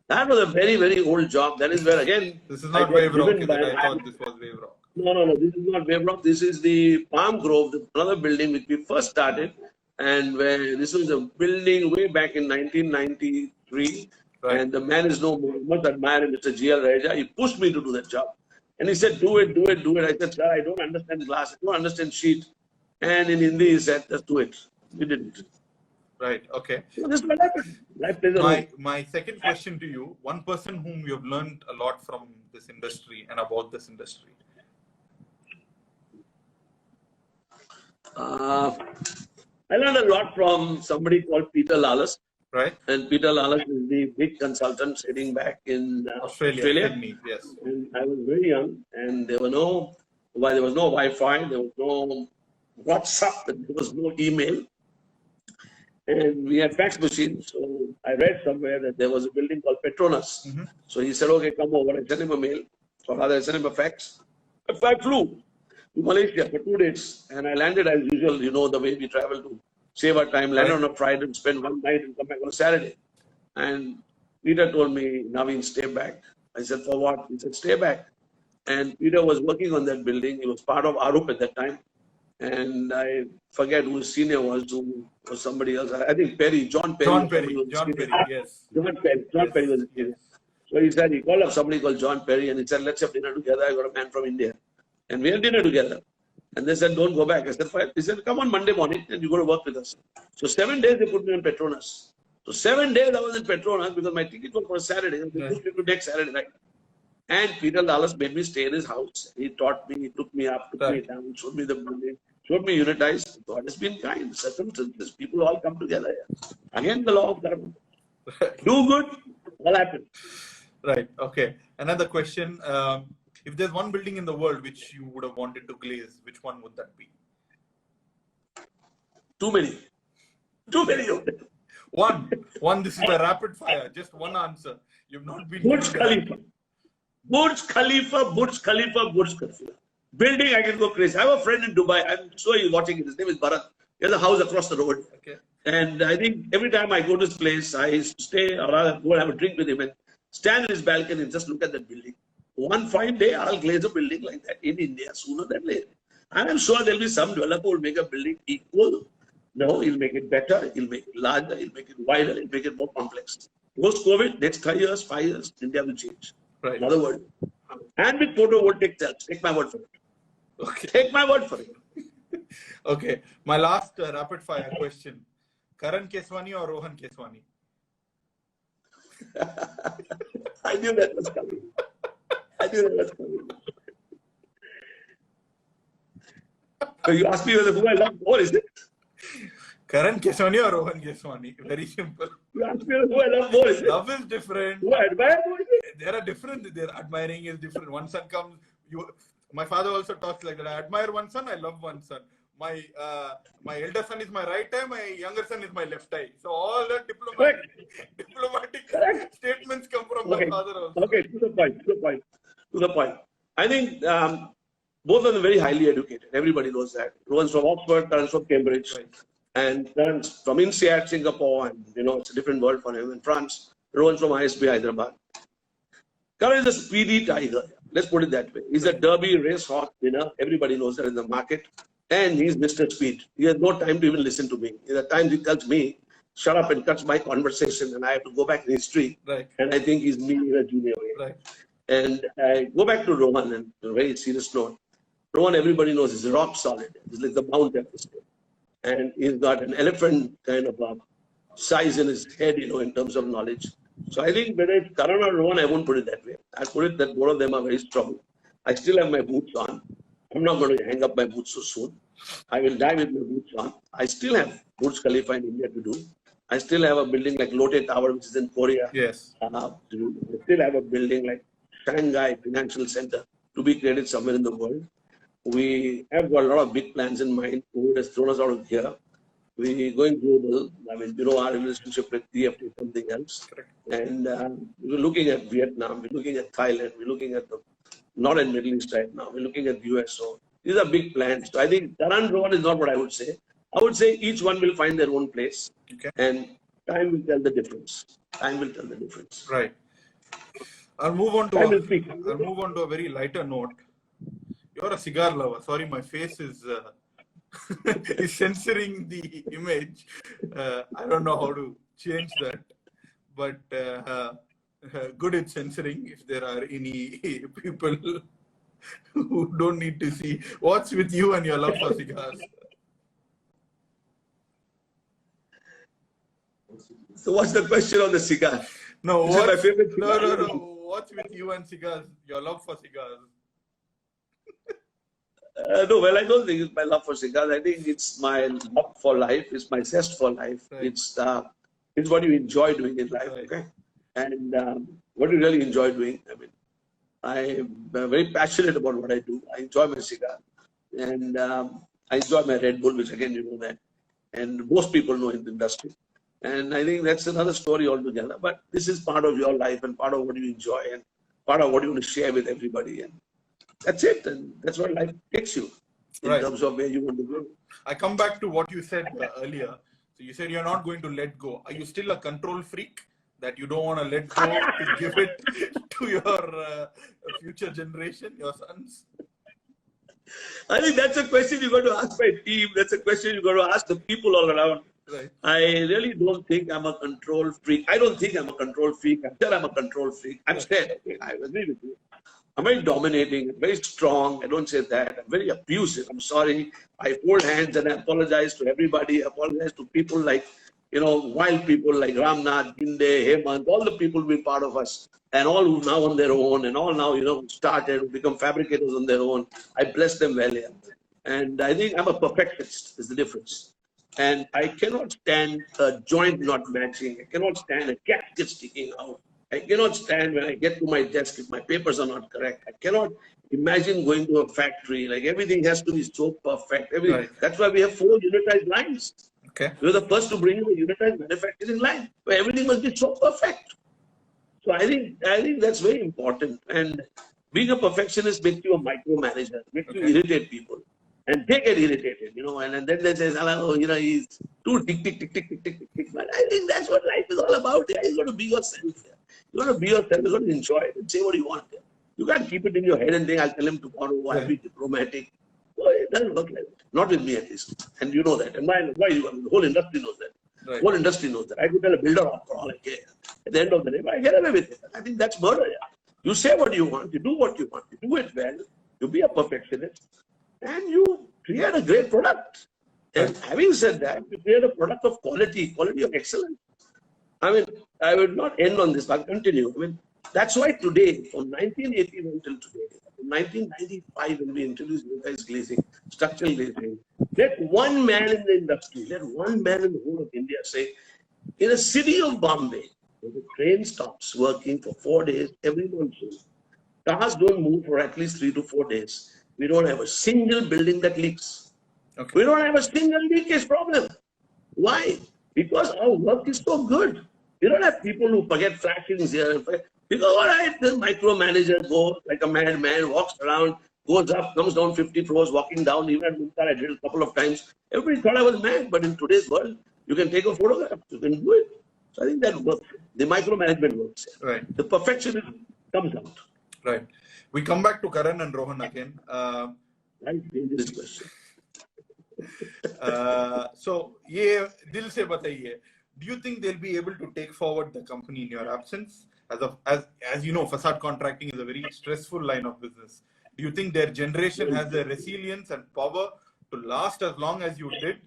That was a very, very old job. That is where, again, this is not Wave Rock. I thought this was Wave Rock. No, this is not Wave Rock. This is the Palm Grove, another building which we first started. And where this was a building way back in 1993. And the man is no more. You must admire him, Mr. G.L. Raja. He pushed me to do that job. And he said, do it. I said, "Sir, I don't understand glass. I don't understand sheet." And in Hindi, he said, "Just do it." We didn't. Right. Okay. So this is what happened. Life plays a role. My second question to you: one person whom you have learned a lot from this industry and about this industry. I learned a lot from somebody called Peter Lallas. Right. And Peter Lallas is the big consultant sitting back in Australia. Sydney, yes. And I was very young, and there was no Wi-Fi, there was no WhatsApp, there was no email. And we had fax machines. So I read somewhere that there was a building called Petronas. So he said, "Okay, come over." I sent him a mail. Or rather, I sent him a fax. I flew to Malaysia for 2 days. And I landed as usual, the way we travel to save our time. Landed on a Friday and spend one night and come back on a Saturday. And Peter told me, "Naveen, stay back." I said, "For what?" He said, "Stay back." And Peter was working on that building. He was part of Arup at that time. And I forget who his senior was, who was somebody else. I think John Perry. John Perry, yes. John Perry was the senior. So he said, he called up somebody called John Perry and he said, "Let's have dinner together. I got a man from India." And we had dinner together. And they said, "Don't go back." I said, "Fine." He said, "Come on Monday morning and you go to work with us." So 7 days they put me on Petronas. So 7 days I was in Petronas because my ticket was for a Saturday and they pushed me to next Saturday night. And Peter Lallas made me stay in his house. He taught me, he took me up, took me down, showed me the building, showed me unitized. God has been kind. Circumstances, people all come together here. Again, the law of karma. Do good, all happen. Right. Okay. Another question. If there's one building in the world which you would have wanted to glaze, which one would that be? Too many. Too many of them. One. This is a rapid fire. Just one answer. You've not been. Burj Khalifa. Burj Khalifa, Burj Khalifa, Burj Khalifa. Building, I can go crazy. I have a friend in Dubai. I'm sure he's watching it. His name is Bharat. He has a house across the road. Okay. And I think every time I go to this place, I stay or I'll go and have a drink with him and stand in his balcony and just look at that building. One fine day, I'll glaze a building like that in India sooner than later. And I'm sure there'll be some developer who will make a building equal. No, he'll make it better, he'll make it larger, he'll make it wider, he'll make it more complex. Post-COVID, next 3 years, 5 years, India will change. Right. In other words. And with photovoltaic cells, take my word for it. Okay. Take my word for it. Okay. My last rapid fire question. Karan Keswani or Rohan Keswani? I knew that was coming. I knew that was coming. So you asked me who I love more, is it? Karan Keswani or Rohan Keswani? Very simple. You asked me who I love more, is it? Love is different. Who I admire more, is it? There are different. Their admiring is different. One son comes. My father also talks like that. I admire one son. I love one son. My elder son is my right eye. My younger son is my left eye. So all the diplomatic statements come from my father also. Okay, to the point. I think both of them very highly educated. Everybody knows that. Rohan's from Oxford, Karan's from Cambridge. Right. And Karan's from INSEAD, Singapore, and it's a different world for him in France. Rohan's from ISB, Hyderabad. Karan is a speedy tiger. Let's put it that way. He's a Derby racehorse winner. Everybody knows that in the market. And he's Mr. Speed. He has no time to even listen to me. At times he tells me, shut up and cuts my conversation, and I have to go back in history. Right. And I think he's me in a junior way. Right. And I go back to Rohan, and on a very serious note. Rohan, everybody knows, is rock solid. He's like the Mount Everest. And he's got an elephant kind of size in his head, in terms of knowledge. So I think whether it's Karan or Rohan, I won't put it that way. I'll put it that both of them are very strong. I still have my boots on. I'm not going to hang up my boots so soon. I will die with my boots on. I still have Burj Khalifa in India to do. I still have a building like Lotte Tower, which is in Korea. Yes. To do. I still have a building like Shanghai Financial Center to be created somewhere in the world. We have got a lot of big plans in mind. COVID has thrown us out of here. We're going global. I mean, our relationship with TFT is something else. Correct. And we're looking at Vietnam. We're looking at Thailand. We're looking at the Northern Middle East right now. We're looking at the US. So these are big plans. So I think Karan Rohan is not what I would say. I would say each one will find their own place. Okay. And time will tell the difference. Time will tell the difference. Right. I'll move on to a very lighter note. You're a cigar lover. Sorry, my face is is censoring the image. I don't know how to change that, but good at censoring. If there are any people who don't need to see, what's with you and your love for cigars? So what's the question on the cigar? No, This is my favorite cigar. No. What's with you and cigars? Your love for cigars? No, well, I don't think it's my love for cigars. I think it's my love for life. It's my zest for life. Right. It's what you enjoy doing in life, Right. okay? And what you really enjoy doing. I mean, I'm very passionate about what I do. I enjoy my cigar, and I enjoy my Red Bull, which again you know that, and most people know in the industry. And I think that's another story altogether. But this is part of your life and part of what you enjoy and part of what you want to share with everybody. And that's it. And that's what life takes you in Right. terms of where you want to go. I come back to what you said earlier. So you said you're not going to let go. Are you still a control freak that you don't want to let go to give it to your future generation, your sons? I think that's a question you got to ask my team. That's a question you got to ask the people all around. Right. I really don't think I'm a control freak. I don't think I'm a control freak. I'm sure I'm a control freak. I'm scared. I agree with you. I'm very dominating, I'm very strong. I don't say that. I'm very abusive. I'm sorry. I hold hands and I apologize to everybody. I apologize to people like, wild people like Ramnath, Ginde, Hemant, all the people who be part of us. And all who now on their own and all now, started, become fabricators on their own. I bless them well here. And I think I'm a perfectionist is the difference. And I cannot stand a joint not matching. I cannot stand a gasket sticking out. I cannot stand when I get to my desk if my papers are not correct. I cannot imagine going to a factory. Like everything has to be so perfect. Right. That's why we have 4 unitized lines. Okay. We were the first to bring in a unitized manufacturing line where everything must be so perfect. So I think that's very important. And being a perfectionist makes you a micromanager, makes you irritate people. And they get irritated, and then they say, oh, he's too tick, tick, tick, tick, tick, tick, tick, tick. But I think that's what life is all about. Yeah. You got to be yourself. Yeah. You got to be yourself. You got to enjoy it and say what you want. Yeah. You can't keep it in your head and think, I'll tell him tomorrow, I'll be diplomatic. So it doesn't work like that. Not with me, at least. And you know that. And the whole industry knows that. Right. The whole industry knows that. I could tell a builder off for all I care. At the end of the day, but I get away with it. I think that's murder. Yeah. You say what you want. You do what you want. You do it well. You be a perfectionist. And you create a great product. And having said that, you create a product of quality of excellence. I mean, I will not end on this, I'll continue. I mean, that's why today, from 1981 till today, from 1995 when we introduced unitized glazing, structural glazing, let one man in the industry, let one man in the whole of India say, in a city of Bombay, where the train stops working for 4 days every monsoon, cars don't move for at least 3 to 4 days. We don't have a single building that leaks. Okay. We don't have a single leakage problem. Why? Because our work is so good. We don't have people who forget flashings here. Because, all right, the micromanager goes like a madman, walks around, goes up, comes down 50 floors, walking down. Even at Muntar, I did it a couple of times. Everybody thought I was mad, but in today's world, you can take a photograph, you can do it. So I think that works. The micromanagement works. Right. The perfectionism comes out. Right. We come back to Karan and Rohan again. Right? Dangerous question. So, ye dil se bataiye. Do you think they'll be able to take forward the company in your absence? As you know, facade contracting is a very stressful line of business. Do you think their generation has the resilience and power to last as long as you did,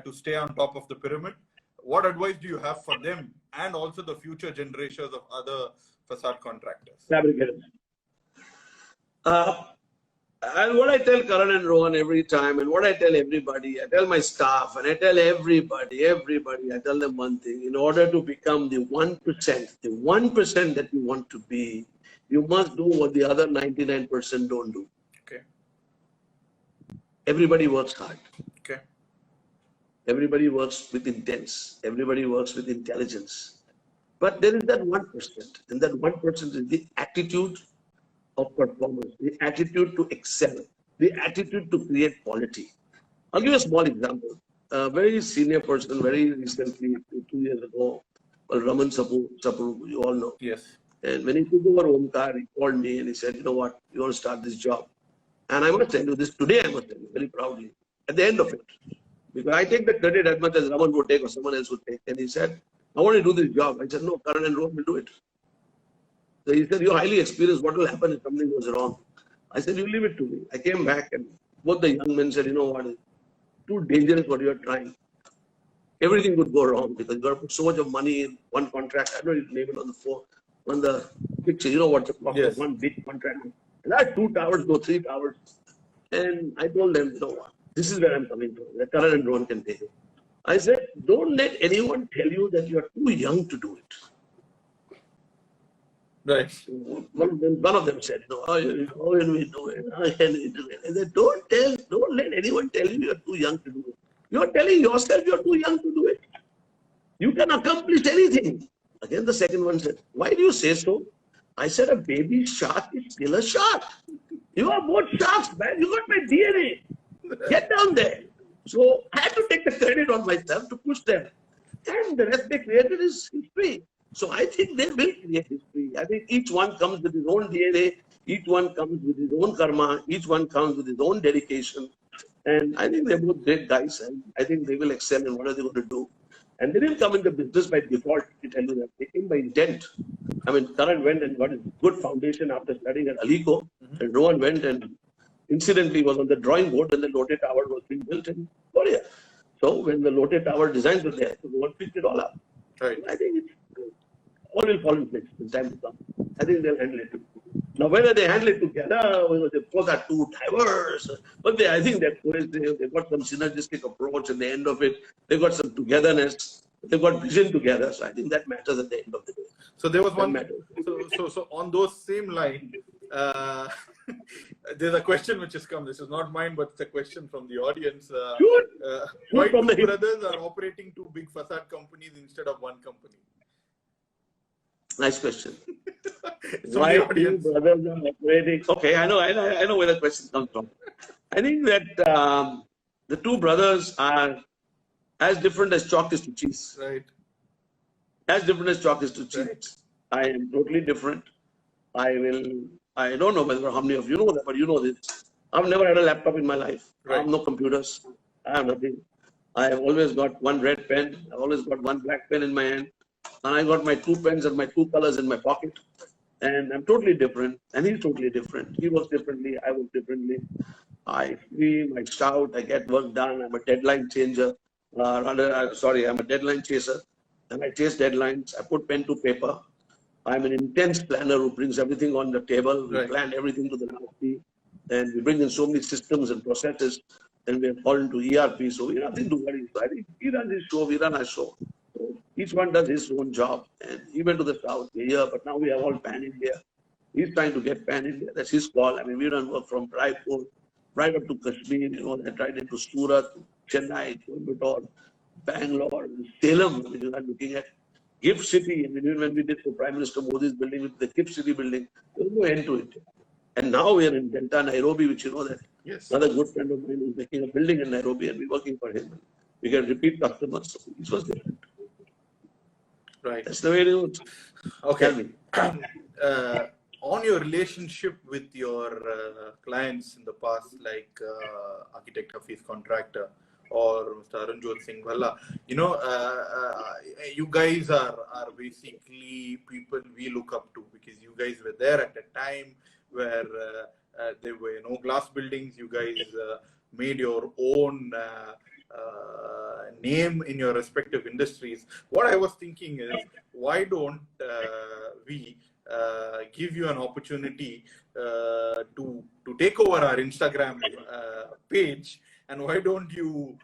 to stay on top of the pyramid? What advice do you have for them and also the future generations of other facade contractors? Fabricators. And what I tell Karan and Rohan every time, and what I tell everybody, I tell my staff, and I tell everybody, I tell them one thing: in order to become the 1% that you want to be, you must do what the other 99% don't do. Okay. Everybody works hard. Okay. Everybody works with intent. Everybody works with intelligence. But there is that 1%, and that 1% is the attitude of performance, the attitude to excel, the attitude to create quality. I'll give you a small example. A very senior person, very recently, 2 years ago, well, Raman Sapru, you all know. Yes. And when he took over Omkar, he called me and he said, you know what, you want to start this job. And I must tell you this today, I must tell you very proudly, at the end of it. Because I take the credit as much as Raman would take or someone else would take. And he said, I want to do this job. I said, no, Karan and Rohan will do it. So he said, you're highly experienced. What will happen if something goes wrong? I said, you leave it to me. I came back and both the young men said, you know what, it's too dangerous what you're trying. Everything could go wrong because you got to put so much of money in one contract. I don't even name it on the picture. You know what the yes. One big contract. And I had 2 towers, no 3 towers. And I told them, you know what, this is where I'm coming from. The Karan and Rohan can take it. I said, don't let anyone tell you that you're too young to do it. Right. One of them said, no, how can we do it? How can we do it? I said, don't let anyone tell you you're too young to do it. You're telling yourself you're too young to do it. You can accomplish anything. Again, the second one said, why do you say so? I said, a baby shark is still a shark. You are both sharks, man. You got my DNA. Get down there. So I had to take the credit on myself to push them. And the rest they created is history. So I think they will create history. I think each one comes with his own DNA. Each one comes with his own karma. Each one comes with his own dedication. And I think they're both great guys. And I think they will excel in what they're going to do. And they didn't come into business by default, to tell you that. They came by intent. I mean, Karan went and got a good foundation after studying at Alico. And Rohan went and incidentally was on the drawing board when the Lotte Tower was being built in Korea. So when the Lotte Tower designs were there, so Rohan picked it all up. Right. I think all will fall in place in time to come. I think they'll handle it. Now, whether they handle it together, they both are too diverse, but I think they've got some synergistic approach at the end of it. They've got some togetherness. They've got vision together. So I think that matters at the end of the day. So there was one. So on those same line, There's a question which has come. This is not mine, but it's a question from the audience. Sure. Why from two the hip. brothers are operating two big facade companies instead of one company? Nice question. It's from Why the two audience. brothers are operating? Okay, I know where the question comes from. I think that the two brothers are as different as chalk is to cheese. Right. As different as chalk is to cheese. Right. I am totally different. I don't know whether how many of you know that, but you know this. I've never had a laptop in my life. I have Right. no computers. I have nothing. I have always got one red pen. I've always got one black pen in my hand. And I got my two pens and my two colors in my pocket. And I'm totally different. And he's totally different. He works differently. I work differently. I scream, I shout, I get work done. I'm a deadline changer. I'm a deadline chaser. And I chase deadlines. I put pen to paper. I'm an intense planner who brings everything on the table. We Right. plan everything to the last T. And we bring in so many systems and processes. And we have fallen to ERP. So we have nothing to worry. So I think he runs his show, we run our show. So each one does his own job. And he went to the south here, but now we have all pan India. He's trying to get pan India. That's his call. I mean, we done work from Raipur right up to Kashmir, and right into Surat, Chennai, Coimbatore, Bangalore, Salem, which you are looking at. Gift City, I mean, even when we did the Prime Minister Modi's building, with the Gift City building, there was no end to it. And now we are in Delta, Nairobi, which you know that Yes. another good friend of mine is making a building in Nairobi, and we're working for him. We get repeat customers. So it was different. Right. That's the way it is. Okay. Tell me. On your relationship with your clients in the past, like architect Hafiz Contractor or Mr. Arunjot Singh Bhalla, you guys are basically people we look up to, because you guys were there at a time where there were no glass buildings. You guys made your own name in your respective industries. What I was thinking is, why don't we give you an opportunity to take over our Instagram page, and why don't you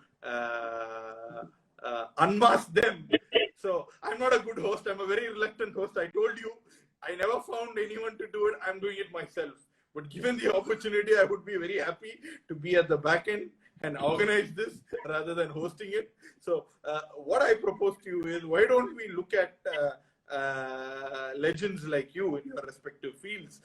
unmask them? So I'm not a good host. I'm a very reluctant host. I told you, I never found anyone to do it. I'm doing it myself. But given the opportunity, I would be very happy to be at the back end and organize this rather than hosting it. So what I propose to you is, why don't we look at legends like you in your respective fields,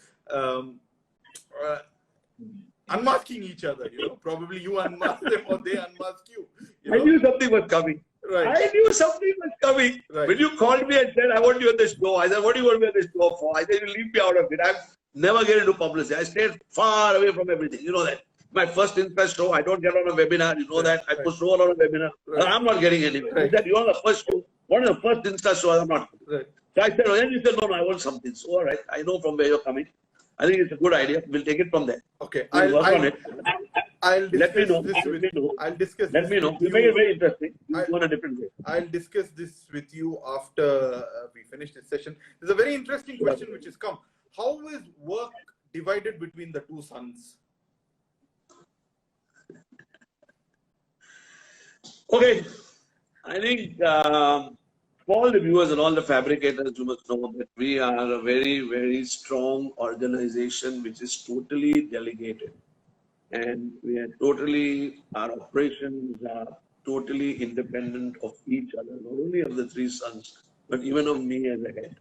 unmasking each other, probably you unmask them or they unmask you. I knew something was coming. Right. I knew something was coming. Right. When you called me and said, I want you on the show, I said, what do you want me on the show for? I said, you leave me out of it. I never get into publicity. I stayed far away from everything. You know that. My first interest show, I don't get on a webinar. You know that. I push Rohan on a webinar. Right. I'm not getting anywhere. Right. He said, you're on the first show. One of the first Insta shows, I'm not. Right. So I said, oh, then you said, no, I want something. So, all right, I know from where you're coming. I think it's a good idea. We'll take it from there. Okay. We'll work on it. I'll Let me discuss know. this Let with me know. I'll discuss Let this me know. with You make it you. very interesting. You go in a different way. I'll discuss this with you after we finish this session. There's a very interesting question which has come. How is work divided between the two sons? Okay. I think for all the viewers and all the fabricators, you must know that we are a very, very strong organization which is totally delegated. And we are totally, our operations are totally independent of each other, not only of the three sons, but even of me as a head.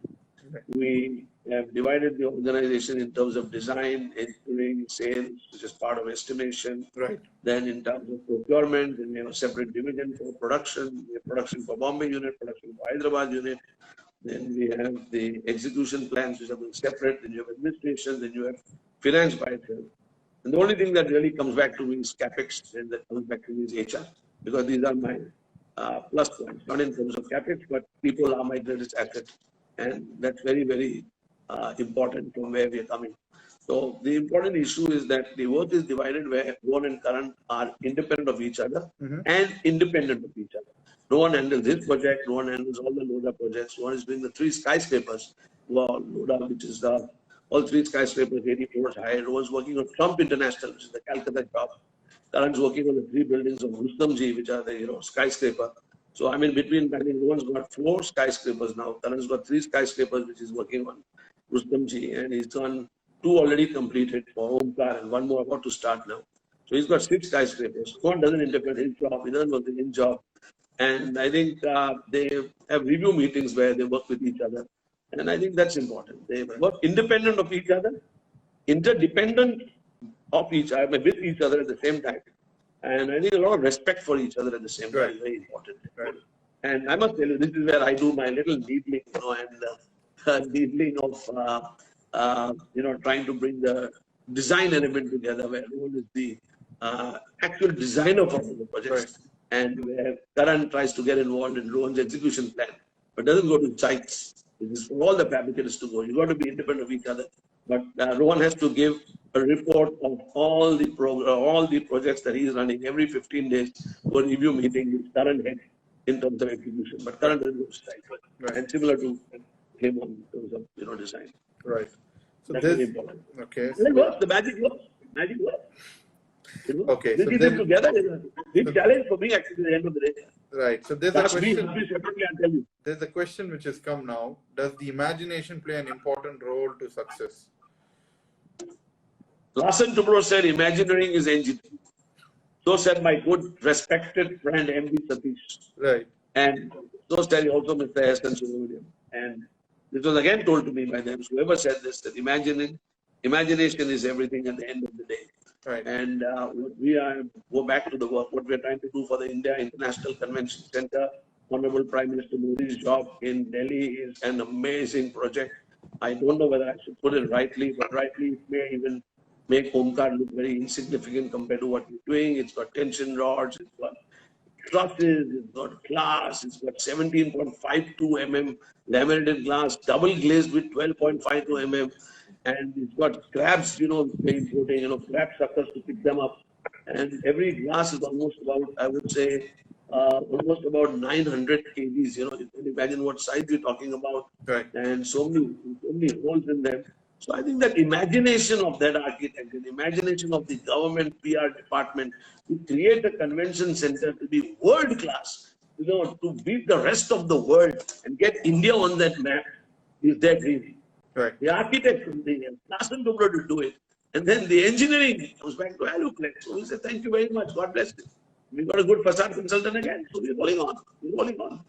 We have divided the organization in terms of design, engineering, sales, which is part of estimation. Right. Then in terms of procurement, then we have a separate division for production. We have production for Bombay unit, production for Hyderabad unit. Then we have the execution plans, which are separate. Then you have administration. Then you have finance by itself. And the only thing that really comes back to me is CapEx, and that comes back to me is HR, because these are my plus points, not in terms of CapEx, but people are my greatest asset. And that's very, very important from where we are coming. So the important issue is that the work is divided where Rohan and Karan are independent of each other and independent of each other. Rohan handles this project, Rohan handles all the Lodha projects. Rohan is doing the 3 skyscrapers, Lodha, which is all 3 skyscrapers, 80 floors high. Rohan's working on Trump International, which is the Calcutta job. Karan's working on the 3 buildings of Rustomjee, which are the skyscraper. So I mean, between, I think Rohan's got 4 skyscrapers now. Karan's got 3 skyscrapers, which is working on Rustomjee, and he's done 2 already completed for Omkar and 1 more about to start now. So he's got 6 skyscrapers. One doesn't interfere in his job, he doesn't work in his job. And I think they have review meetings where they work with each other. And I think that's important. They work independent of each other, interdependent of each other, with each other at the same time. And I think a lot of respect for each other at the same time is very important. Right. And I must tell you, this is where I do my little needling, and needling of, trying to bring the design element together, where Rohan is the actual designer for the project. Right. And where Karan tries to get involved in Rohan's execution plan, but doesn't go to sites. It is for all the fabricators to go. You've got to be independent of each other. But Rohan has to give a report of all the projects that he's running every 15 days for review meeting with Karan head in terms of execution. But Karan doesn't go to site. Right. And similar to him in terms of design. Right. So That's very this, important. okay. And it works. The magic works. Magic works. Okay, so Bringing then- them together is a big challenge for me actually at the end of the day. Right. So there's That's a me question. separately, I'll tell you. There's a question which has come now. Does the imagination play an important role to success? Larsen Tubro said Imagineering is engineering. So said my good respected friend M.B. Satish. Right. And so said also Mr. S.N. Subramaniam. And this was again told to me by them. Whoever said this, that imagination is everything at the end of the day. Right. And what we are, go back to the work, what we're trying to do for the India International Convention Center, Honorable Prime Minister Modi's job in Delhi is an amazing project. I don't know whether I should put it rightly, but rightly it may even make Omkar look very insignificant compared to what we're doing. It's got tension rods, it's got trusses, it's got glass, it's got 17.52 mm laminated glass, double glazed with 12.52 mm. And it's got crabs, very important, crab suckers to pick them up. And every glass is almost about, I would say, almost about 900 kgs. You can imagine what size we're talking about. Right. And so many holes in them. So I think that imagination of that architect, the imagination of the government PR department to create a convention center to be world class, to beat the rest of the world and get India on that map is their dream. Right. The architect from the Larsen Tubro to do it. And then the engineering comes back to Aluplex. So we say, thank you very much. God bless you. We got a good facade consultant again. So we're rolling on. We're rolling on.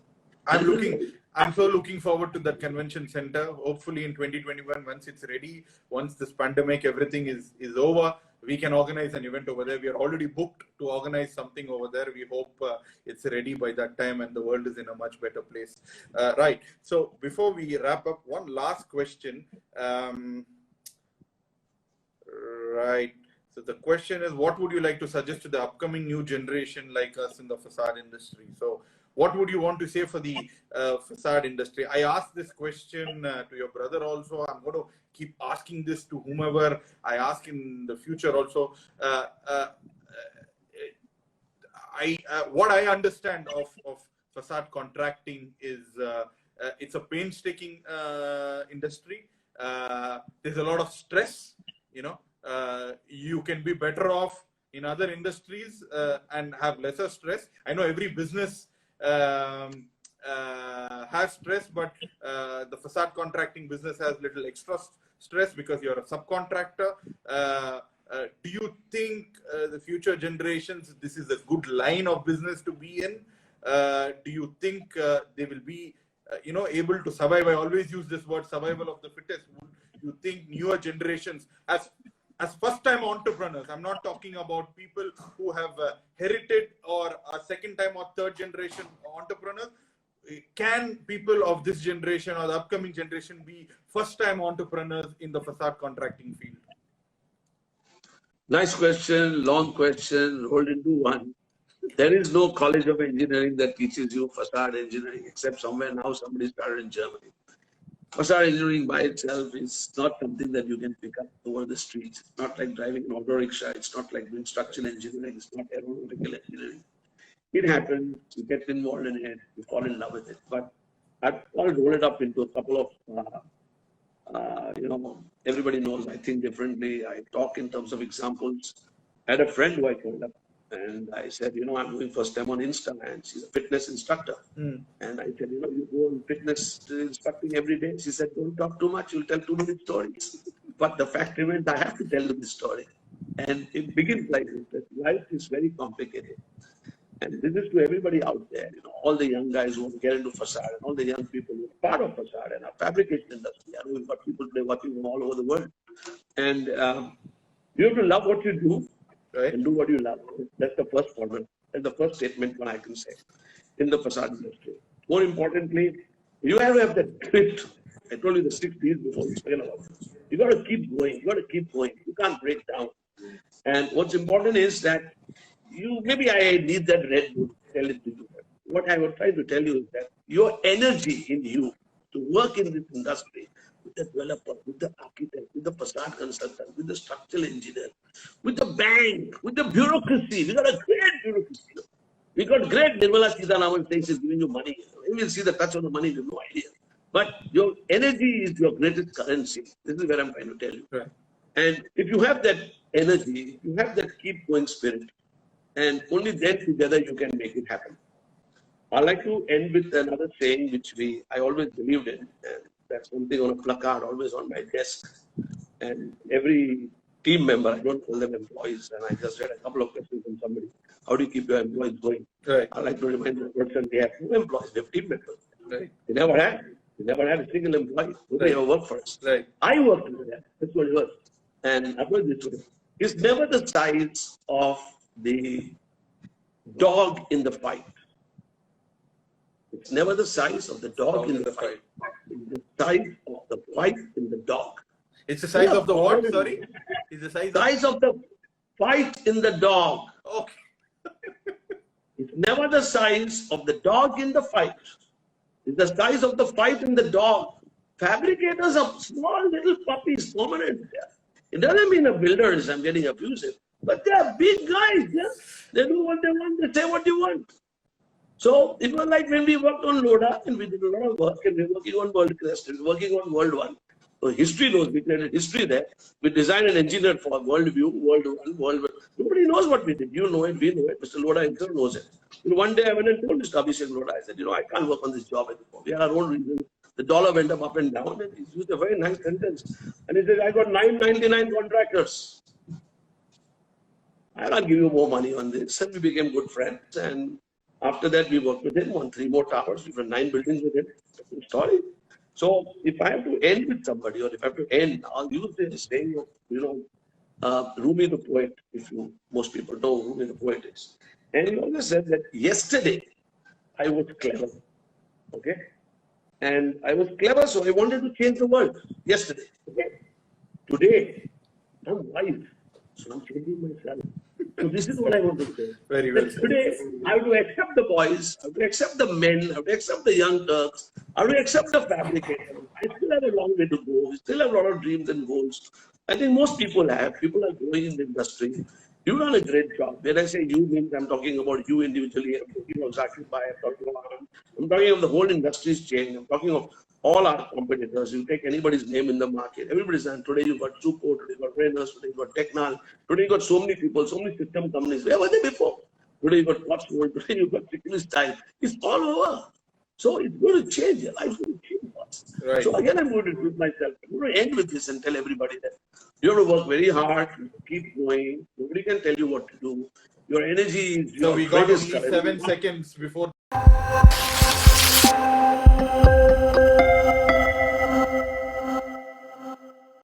I'm so looking forward to that convention center. Hopefully in 2021, once it's ready, once this pandemic, everything is over, we can organize an event over there. We are already booked to organize something over there. We hope it's ready by that time and the world is in a much better place. Right. So before we wrap up, one last question. Right. So the question is, what would you like to suggest to the upcoming new generation like us in the facade industry? So what would you want to say for the facade industry? I asked this question to your brother also. I'm going to keep asking this to whomever I ask in the future also. What I understand of facade contracting is it's a painstaking industry. There's a lot of stress, you can be better off in other industries and have lesser stress. I know every business has stress, but the facade contracting business has little extra stress because you're a subcontractor. Do you think the future generations, this is a good line of business to be in? Do you think they will be able to survive? I always use this word, survival of the fittest. Would you think newer generations, as first-time entrepreneurs, I'm not talking about people who have herited or are second-time or third-generation entrepreneurs. Can people of this generation or the upcoming generation be first-time entrepreneurs in the facade contracting field? Nice question, long question, rolled into one. There is no college of engineering that teaches you facade engineering, except somewhere now somebody started in Germany. Facade engineering by itself is not something that you can pick up over the streets. It's not like driving an auto rickshaw. It's not like doing structural engineering. It's not aeronautical engineering. It happens. You get involved in it. You fall in love with it. But I'll roll it up into a couple of, everybody knows I think differently. I talk in terms of examples. I had a friend who I called up. And I said, I'm doing first time on Insta, and she's a fitness instructor. And I said, you go on fitness instructing every day. She said, don't talk too much. You'll tell too many stories. But the fact remains, I have to tell you this story. And it begins like this, that life is very complicated. And this is to everybody out there, all the young guys who want to get into facade and all the young people who are part of facade and our fabrication industry. I know we've got people today working from all over the world. And you have to love what you do, right, and do what you love. That's the first formula. That's the first statement one I can say in the facade industry. More importantly, you have to have that grit. I told you the 6 Ds before we spoke about it. You got to keep going. You got to keep going. You can't break down. And what's important is that maybe I need that Red Bull to tell it to you. What I was trying to tell you is that your energy in you to work in this industry with the developer, with the architect, with the facade consultant, with the structural engineer, with the bank, with the bureaucracy. We got a great bureaucracy. We got great Nirmala Sitharaman saying she's giving you money. You will see the touch of the money, you have no idea. But your energy is your greatest currency. This is what I'm trying to tell you. Right. And if you have that energy, if you have that keep going spirit, and only then together you can make it happen. I like to end with another saying which I always believed in, and that's something on a placard always on my desk. And every team member, I don't call them employees, and I just read a couple of questions from somebody. How do you keep your employees going? Right. I like to remind the person they have no employees, they have team members. Right. They never had a single employee. Nobody ever worked for us. Right. I worked with that. That's what it was. And I put it this way. It's never the size of the dog in the fight. It's never the size of the dog in the fight. It's the size of the fight in the dog. It's the size of the what? Sorry? It's the size of the fight in the dog. Okay. It's never the size of the dog in the fight. It's the size of the fight in the dog. Fabricators are small little puppies, permanent. It doesn't mean a builder is I'm getting abusive. But they are big guys. Yeah? They do what they want. They say what you want. So it was like when we worked on Lodha and we did a lot of work and we were working on World Crest and working on World One. So history knows, we created history there. We designed and engineered for World View, World One, World One. Nobody knows what we did. You know it, we know it. Mr. Lodha himself knows it. One day I went and told Mr. Abhishek Lodha, I said, I can't work on this job anymore. We had our own reasons. The dollar went up and down, and he used a very nice sentence. And he said, I got 999 contractors. I can't give you more money on this. And we became good friends. And after that, we worked with him on 3 more towers. We ran 9 buildings with him. That's the story. So if I have to end with somebody, or if I have to end, I'll use this saying of, Rumi the poet, most people know who Rumi the poet is. And he always said that yesterday, I was clever. Okay? And I was clever, so I wanted to change the world yesterday. Okay? Today, I'm wise, so I'm changing myself. So this is what I want to say. Very well. Today, I have to accept the boys, I have to accept the men, I have to accept the young Turks, I have to accept the fabricators. I still have a long way to go. We still have a lot of dreams and goals. I think most people have. People are growing in the industry. You've done a great job. When I say you means I'm talking about you individually. I'm talking of Zakir Bhai, I'm talking of the whole industry's change. I'm talking of all our competitors. You take anybody's name in the market. Everybody's done. Today you've got Supo, today you've got Trainers, today you've got Technal, today you've got so many people, so many system companies. Where were they before? Today you've got Cotswold, today you've got Checklist Time. It's all over. So it's going to change. Your life's going to change. Right. So again, I'm going to do it myself. I'm going to end with this and tell everybody that you have to work very hard, keep going. Nobody can tell you what to do. Your energy is your So we got only 7 seconds before.